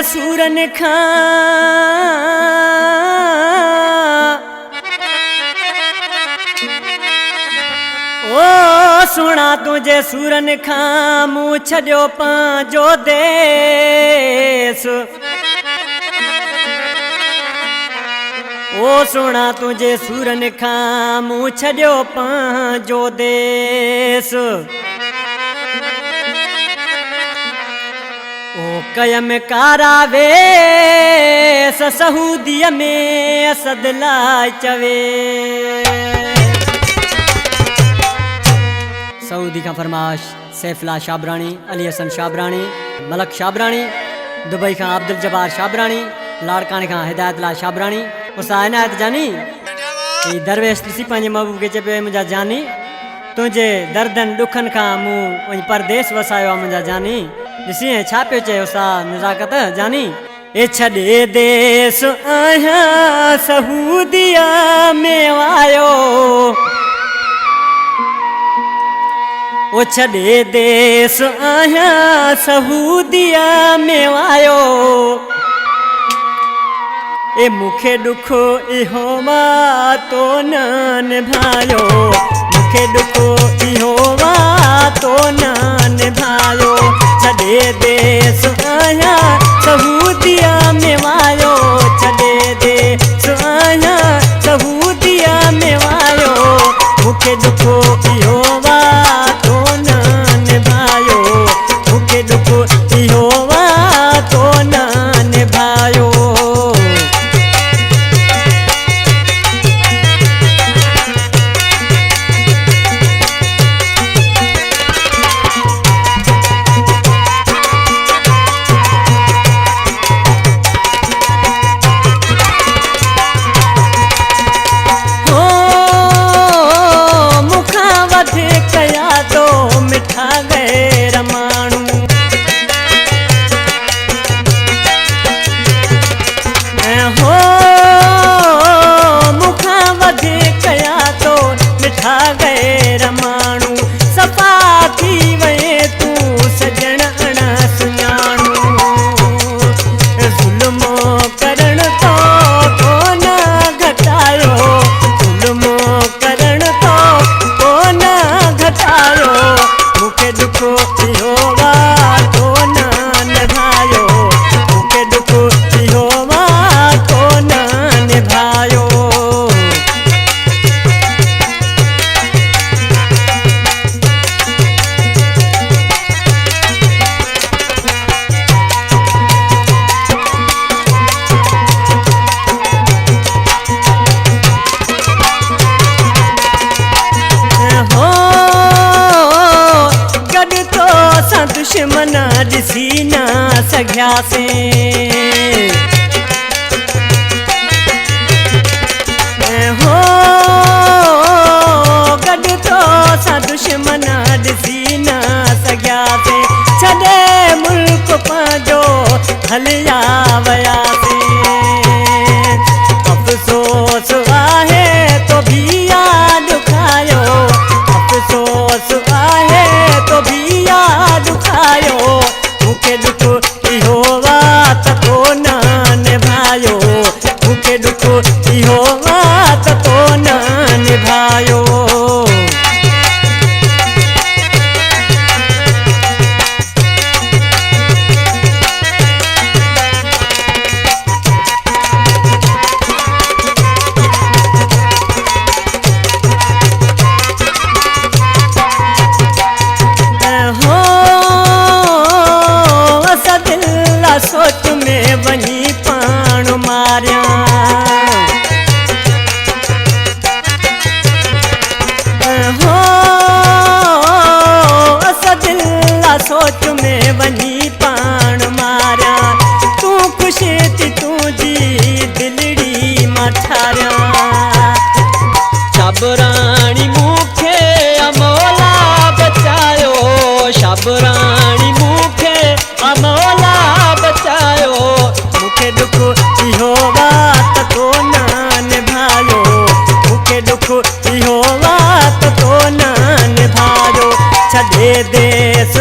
सूरन खां ओ सुना तुझे सूरन खां मूं छॾियो पंहिंजो देश ओ सुना तुझे सूरन खां मूं छॾियो पंहिंजो देश ओ कयम कारावे सहुदीअ में असद लाइ चवे सऊदी का फरमाश सैफुल्लाह शाबरानी, अली हसन शाबरानी, मलक शाबरानी, दुबई का अब्दुल जब्बार शाबरानी, लाड़काने का हिदायतुल्लाह शाबरानी, उसा इनायत जानी ई दरवेश ॾिसी पंहिंजे महबूब खे चए मुंहिंजा जानी तुंहिंजे दर्दन ॾुखन खां मूं वञी परदेस वसायो आहे मुंहिंजा जानी ॾिसी छा पियो चए उसा नज़ाकत जानी ए छॾे देस आहियां सऊदीअ में आयो ओ छॾे देस आहियां सऊदीअ में आयो ए मूंखे ॾुखो इहो वातो न निभायो मूंखे ॾुखो इहो वातो न निभायो छॾे देस आहियां सऊदीअ में आयो छॾे देस आहियां सऊदीअ में आयो मूंखे ॾुखो इहो वातो न निभायो मूंखे ॾुखो इहो वातो न निभायो दुश्मन ॾिसी न सघियासीं हो गॾु तोसां दुश्मन ॾिसी न सघियासीं छॾे मुल्क पंहिंजो हलिया वियासीं अफ़सोस आहे तो बि यादि खायो अफ़सोस आहे तो बि यादि खायो मूंखे ॾुखो इहो वात तो न निभायो मूंखे ॾुखो इहो वात तो न निभायो सोच में वही पाण मारिया हो असदिल्ला सोच में वही पाण मारिया तू ख़ुशि थी तुझी दिलड़ी मठारिया शाबरानी मूंखे अमोला बचायो शाबरानी मूंखे अमोला बचायो मूंखे ॾुखो इहो वात तो न निभायो मूंखे ॾुखो इहो वात तो न निभायो छॾे देस